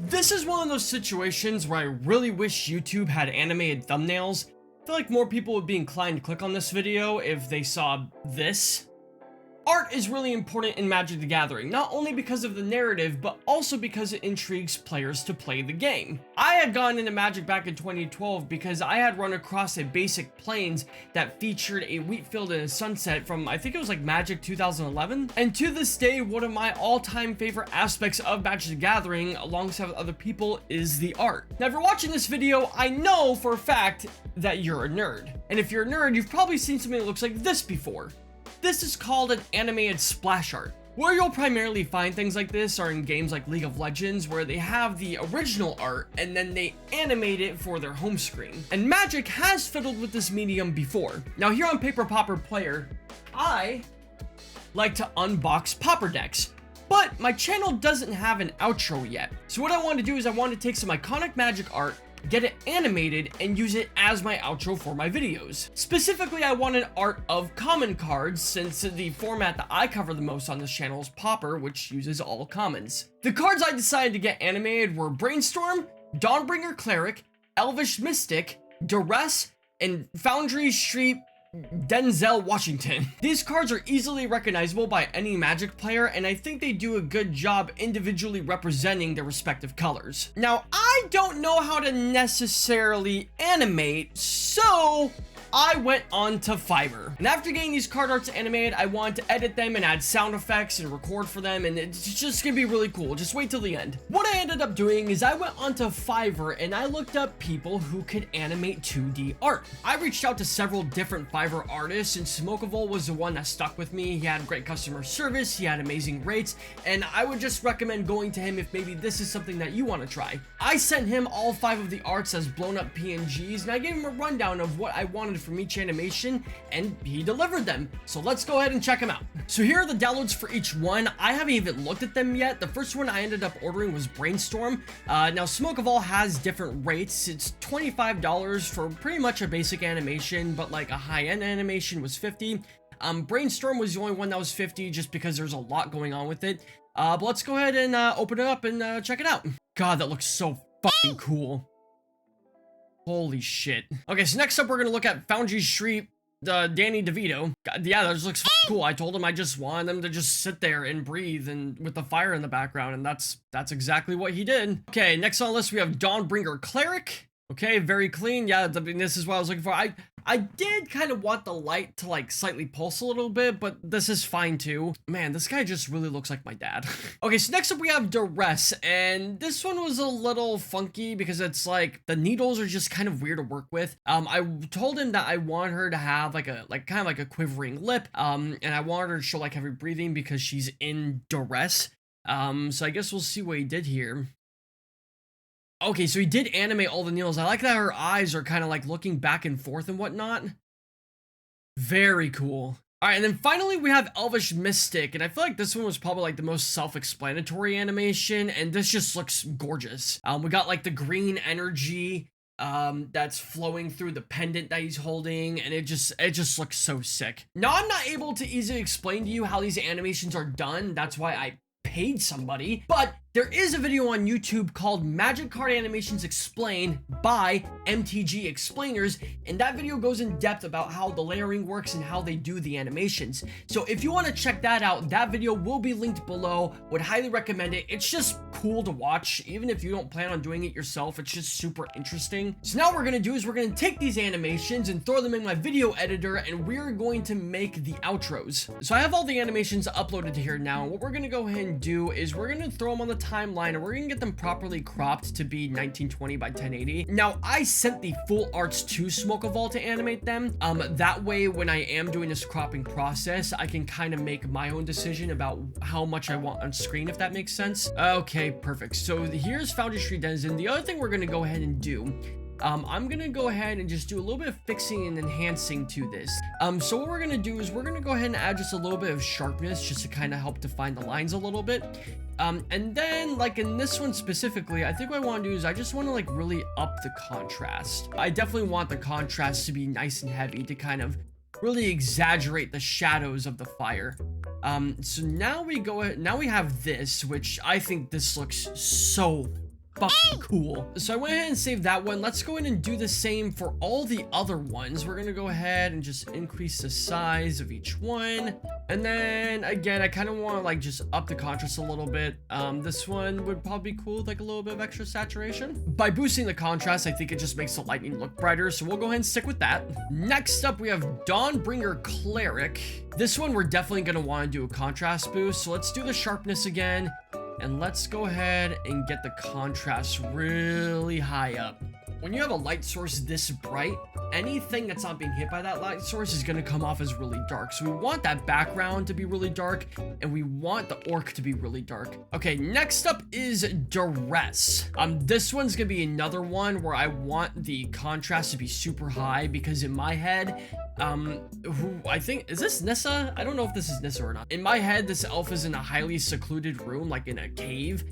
This is one of those situations where I really wish YouTube had animated thumbnails. I feel like more people would be inclined to click on this video if they saw this. Art is really important in Magic the Gathering, not only because of the narrative, but also because it intrigues players to play the game. I had gotten into Magic back in 2012 because I had run across a basic Plains that featured a wheat field and a sunset from, I think it was like Magic 2011. And to this day, one of my all-time favorite aspects of Magic the Gathering, alongside with other people, is the art. Now, if you're watching this video, I know for a fact that you're a nerd. And if you're a nerd, you've probably seen something that looks like this before. This is called an animated splash art. Where you'll primarily find things like this are in games like League of Legends, where they have the original art and then they animate it for their home screen. And Magic has fiddled with this medium before. Now here on Paper Pauper Player, I like to unbox Pauper decks. But my channel doesn't have an outro yet. So what I want to do is I want to take some iconic Magic art, get it animated, and use it as my outro for my videos. Specifically, I wanted art of common cards, since the format that I cover the most on this channel is Pauper, which uses all commons. The cards I decided to get animated were Brainstorm, Dawnbringer Cleric, Elvish Mystic, Duress, and Foundry Street Denzel Washington. These cards are easily recognizable by any Magic player, and I think they do a good job individually representing their respective colors. Now, I don't know how to necessarily animate, so I went on to Fiverr. And after getting these card arts animated, I wanted to edit them and add sound effects and record for them, and it's just gonna be really cool. Just wait till the end. What I ended up doing is I went onto Fiverr and I looked up people who could animate 2D art. I reached out to several different Fiverr artists, and Smokevol was the one that stuck with me. He had great customer service, he had amazing rates, and I would just recommend going to him if maybe this is something that you want to try. I sent him all 5 of the arts as blown up PNGs, and I gave him a rundown of what I wanted from each animation, and he delivered them. So let's go ahead and check them out. So here are the downloads for each one. I haven't even looked at them yet. The first one I ended up ordering was Brainstorm. Now Smokevol has different rates. It's $25 for pretty much a basic animation, but like a high-end animation was $50. Brainstorm was the only one that was $50 just because there's a lot going on with it. But let's go ahead and open it up and check it out. God, that looks so fucking cool. Holy shit. Okay, so next up we're gonna look at Foundry Street, Danny DeVito. God, yeah, that just looks cool. I told him I just wanted them to just sit there and breathe and with the fire in the background, and that's exactly what he did. Okay, next on the list we have Dawnbringer Cleric. Okay, very clean. Yeah, I mean, this is what I was looking for. I did kind of want the light to like slightly pulse a little bit, but this is fine too. Man, this guy just really looks like my dad. Okay, so next up we have Duress, and this one was a little funky because it's like the needles are just kind of weird to work with. I told him that I want her to have like kind of like a quivering lip, and I wanted her to show like heavy breathing because she's in duress. So I guess we'll see what he did here. Okay, so he did animate all the needles. I like that her eyes are kind of like looking back and forth and whatnot. Very cool. All right, and then finally we have Elvish Mystic, and I feel like this one was probably like the most self-explanatory animation, and this just looks gorgeous. We got like the green energy that's flowing through the pendant that he's holding, and it just looks so sick. Now, I'm not able to easily explain to you how these animations are done. That's why I paid somebody, but there is a video on YouTube called Magic Card Animations Explained by MTG Explainers, and that video goes in depth about how the layering works and how they do the animations. So if you want to check that out, that video will be linked below. Would highly recommend it. It's just cool to watch, even if you don't plan on doing it yourself. It's just super interesting. So now what we're going to do is we're going to take these animations and throw them in my video editor, and we're going to make the outros. So I have all the animations uploaded to here now. What we're going to go ahead and do is we're going to throw them on the timeline, and we're gonna get them properly cropped to be 1920 by 1080. Now, I sent the full arts to Smokevol to animate them. That way, when I am doing this cropping process, I can kind of make my own decision about how much I want on screen, if that makes sense. Okay, perfect. So here's Foundry Street Denizen. The other thing we're gonna go ahead and do, I'm gonna go ahead and just do a little bit of fixing and enhancing to this. So what we're gonna do is we're gonna go ahead and add just a little bit of sharpness just to kind of help define the lines a little bit. And then like in this one specifically, I think what I want to do is I just want to like really up the contrast. I definitely want the contrast to be nice and heavy to kind of really exaggerate the shadows of the fire. So now we have this, which I think this looks so fucking cool. So I went ahead and saved that one. Let's go ahead and do the same for all the other ones. We're gonna go ahead and just increase the size of each one. And then again, I kind of want to like just up the contrast a little bit. This one would probably be cool with like a little bit of extra saturation. By boosting the contrast, I think it just makes the lightning look brighter. So we'll go ahead and stick with that. Next up, we have Dawnbringer Cleric. This one, we're definitely gonna want to do a contrast boost. So let's do the sharpness again. And let's go ahead and get the contrast really high up. When you have a light source this bright, anything that's not being hit by that light source is going to come off as really dark. So we want that background to be really dark, and we want the orc to be really dark. Okay, next up is Duress. This one's going to be another one where I want the contrast to be super high, because in my head, who I think, is this Nissa? I don't know if this is Nissa or not. In my head, this elf is in a highly secluded room, like in a cave.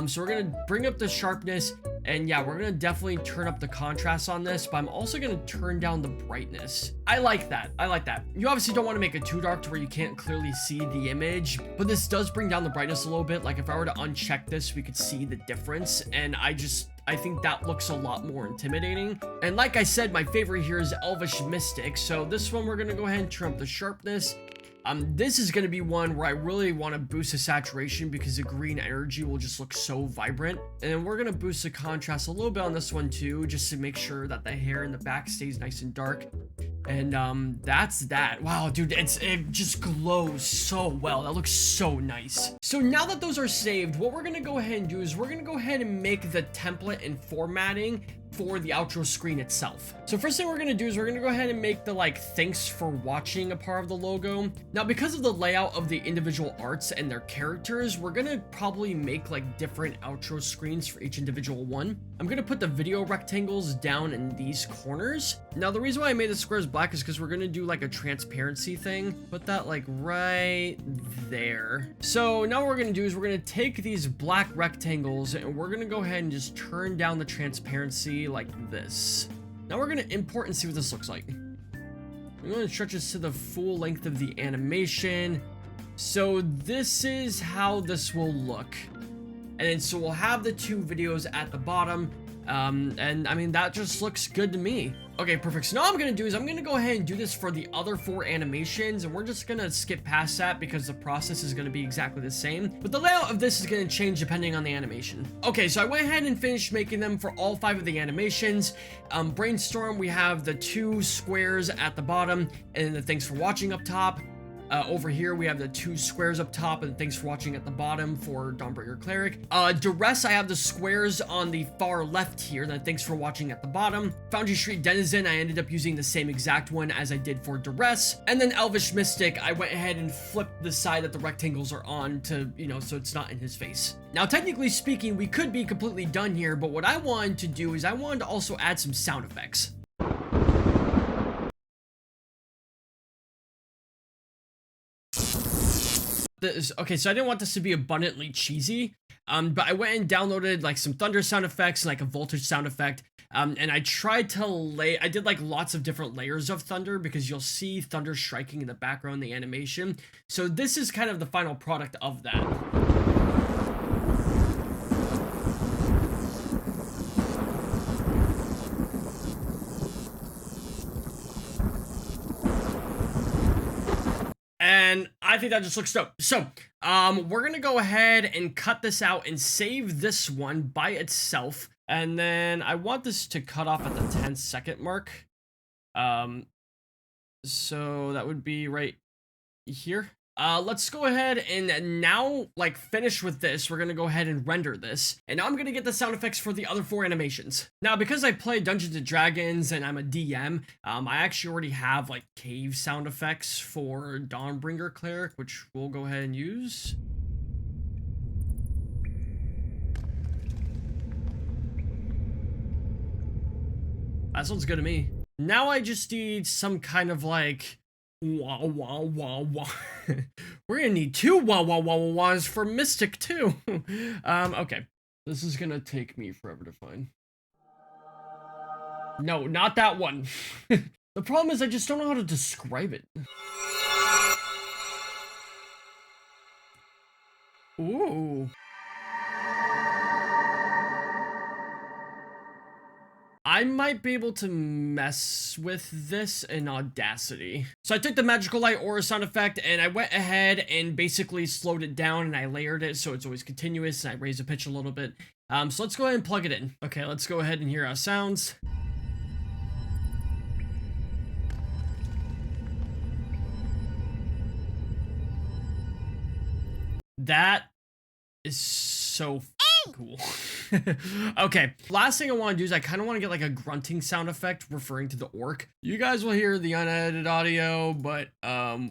So we're gonna bring up the sharpness, and yeah, we're gonna definitely turn up the contrast on this, but I'm also gonna turn down the brightness. I like that. I like that. You obviously don't want to make it too dark to where you can't clearly see the image, but this does bring down the brightness a little bit. Like if I were to uncheck this, we could see the difference, and I think that looks a lot more intimidating. And like I said, my favorite here is Elvish Mystic. So this one, we're gonna go ahead and turn up the sharpness. This is gonna be one where I really want to boost the saturation because the green energy will just look so vibrant. And then we're gonna boost the contrast a little bit on this one too, just to make sure that the hair in the back stays nice and dark. And that's that. Wow, dude, it just glows so well. That looks so nice. So now that those are saved, what we're gonna go ahead and do is we're gonna go ahead and make the template and formatting for the outro screen itself. So first thing we're gonna do is we're gonna go ahead and make the like thanks for watching a part of the logo. Now because of the layout of the individual arts and their characters, we're gonna probably make like different outro screens for each individual one. I'm gonna put the video rectangles down in these corners. Now the reason why I made the squares black is because we're gonna do like a transparency thing. Put that like right there. So now what we're gonna do is we're gonna take these black rectangles and we're gonna go ahead and just turn down the transparency like this. Now we're gonna import and see what this looks like. I'm gonna stretch this to the full length of the animation. So this is how this will look. And then so we'll have the two videos at the bottom. And I mean, that just looks good to me. Okay, perfect. So now what I'm gonna do is I'm gonna go ahead and do this for the other 4 animations, and we're just gonna skip past that because the process is gonna be exactly the same. But the layout of this is gonna change depending on the animation. Okay, so I went ahead and finished making them for all 5 of the animations. Brainstorm, we have the 2 squares at the bottom, and the thanks for watching up top. Over here, we have the 2 squares up top, and thanks for watching at the bottom for Dawnbringer Cleric. Duress, I have the squares on the far left here, and thanks for watching at the bottom. Foundry Street Denizen, I ended up using the same exact one as I did for Duress. And then Elvish Mystic, I went ahead and flipped the side that the rectangles are on to, you know, so it's not in his face. Now, technically speaking, we could be completely done here, but what I wanted to do is I wanted to also add some sound effects. Okay, so I didn't want this to be abundantly cheesy, but I went and downloaded like some thunder sound effects and like a voltage sound effect, and I tried to I did like lots of different layers of thunder because you'll see thunder striking in the background in the animation. So this is kind of the final product of that. And I think that just looks dope. So, we're gonna go ahead and cut this out and save this one by itself. And then I want this to cut off at the 10-second mark. So that would be right here. Let's go ahead and now like finish with this. We're gonna go ahead and render this, and now I'm gonna get the sound effects for the other 4 animations. Now, because I play Dungeons and Dragons and I'm a DM, I actually already have like cave sound effects for Dawnbringer Cleric, which we'll go ahead and use. That sounds good to me. Now I just need some kind of like wah wah wah wah. We're gonna need 2 wah wah wah wah wahs for Mystic too. Okay. This is gonna take me forever to find. No, not that one. The problem is I just don't know how to describe it. Ooh. I might be able to mess with this in Audacity. So I took the magical light aura sound effect and I went ahead and basically slowed it down and I layered it so it's always continuous, and I raised the pitch a little bit. So let's go ahead and plug it in. Okay, let's go ahead and hear how it sounds. That is so cool. Okay, last thing I want to do is I kind of want to get like a grunting sound effect referring to the orc. You guys will hear the unedited audio, but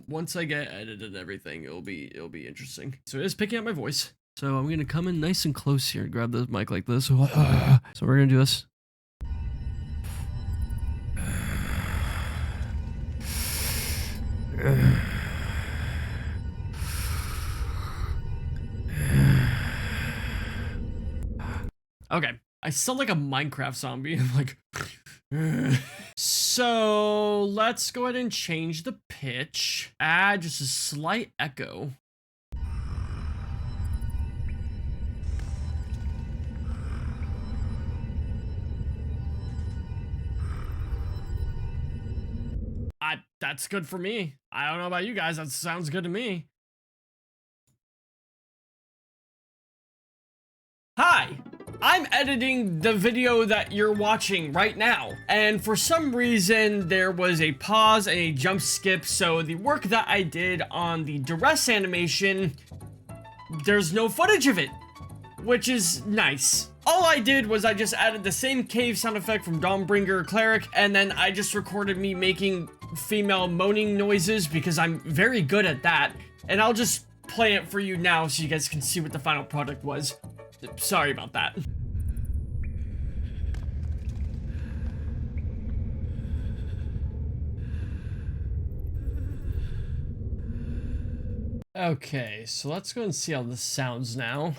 once I get edited everything, it'll be interesting. So it is picking up my voice. So I'm gonna come in nice and close here and grab the mic like this. So we're gonna do this. Okay, I sound like a Minecraft zombie. I'm like, so let's go ahead and change the pitch. Add just a slight echo. That's good for me. I don't know about you guys. That sounds good to me. Hi, I'm editing the video that you're watching right now, and for some reason there was a pause and a jump skip, so the work that I did on the duress animation, there's no footage of it, which is nice. All I did was I just added the same cave sound effect from Dawnbringer Cleric, and then I just recorded me making female moaning noises because I'm very good at that, and I'll just play it for you now so you guys can see what the final product was. Sorry about that. Okay, so let's go and see how this sounds now.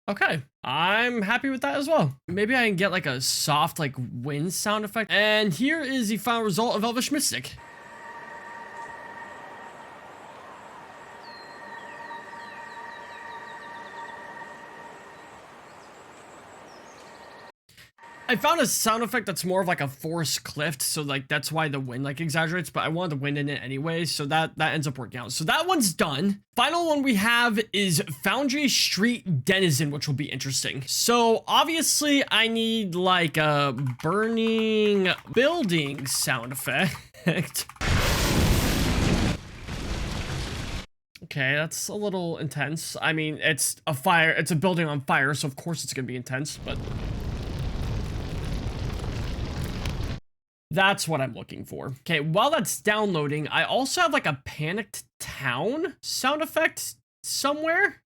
Okay, I'm happy with that as well. Maybe I can get like a soft like wind sound effect. And here is the final result of Elvish Mystic. I found a sound effect that's more of like a forest cliff, so like that's why the wind like exaggerates, but I wanted the wind in it anyway, so that ends up working out. So that one's done. Final one we have is Foundry Street Denizen, which will be interesting. So obviously I need like a burning building sound effect. Okay, that's a little intense. I mean, it's a building on fire, so of course it's gonna be intense, but that's what I'm looking for. Okay, while that's downloading, I also have like a panicked town sound effect somewhere.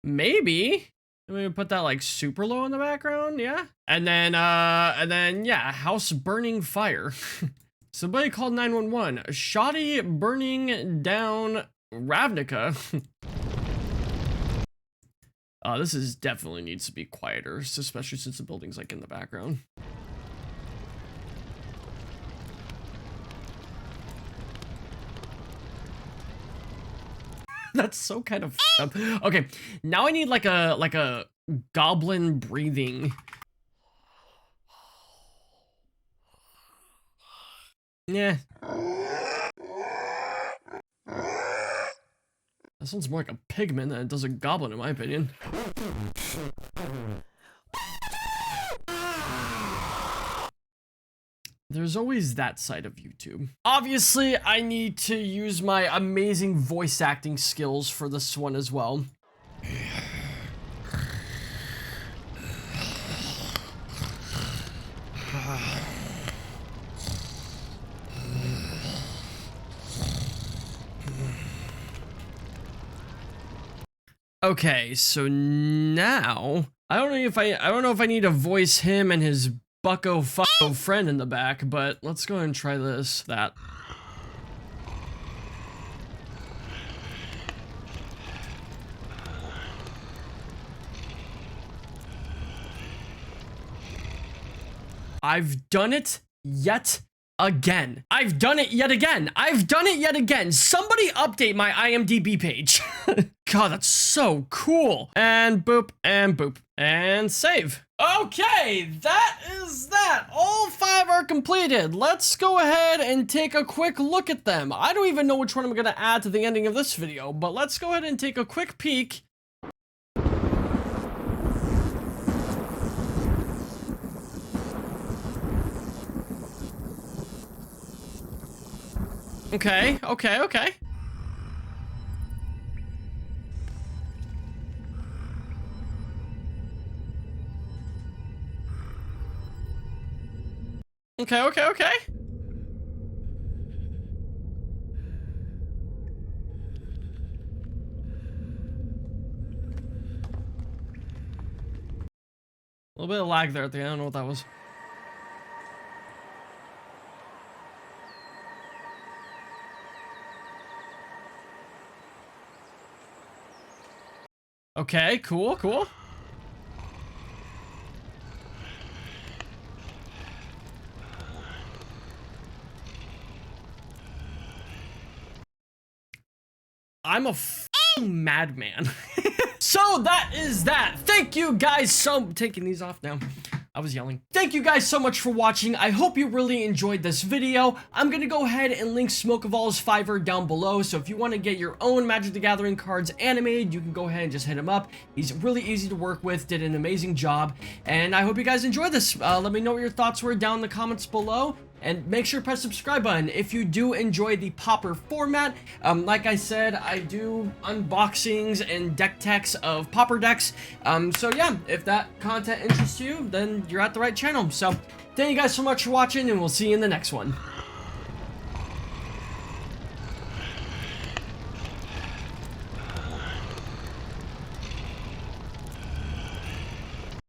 Maybe. Maybe put that like super low in the background, yeah? And then yeah, house burning fire. Somebody called 911. Shoddy burning down Ravnica. This is definitely needs to be quieter, especially since the building's like in the background. That's so kind of up. Okay, now I need like a goblin breathing. Yeah. That sounds more like a pigman than it does a goblin, in my opinion. There's always that side of YouTube. Obviously, I need to use my amazing voice acting skills for this one as well. Okay, so now I don't know if I need to voice him and his bucko friend in the back, but let's go ahead and try that. I've done it yet again. I've done it yet again. I've done it yet again. Somebody update my IMDb page. God, that's so cool. And boop, and save. Okay, that is that. All 5 are completed. Let's go ahead and take a quick look at them. I don't even know which one I'm gonna add to the ending of this video, but let's go ahead and take a quick peek. Okay. Okay. A little bit of lag there at the end. I don't know what that was. Okay, cool. I'm a f***ing madman. So that is that. Thank you guys taking these off now. I was yelling. Thank you guys so much for watching. I hope you really enjoyed this video. I'm gonna go ahead and link Smokevol's Fiverr down below, so if you want to get your own Magic the Gathering cards animated, you can go ahead and just hit him up. He's really easy to work with, did an amazing job, and I hope you guys enjoyed this. Let me know what your thoughts were down in the comments below. And make sure to press the subscribe button if you do enjoy the Pauper format. Like I said, I do unboxings and deck techs of Pauper decks. So yeah, if that content interests you, then you're at the right channel. So thank you guys so much for watching, and we'll see you in the next one.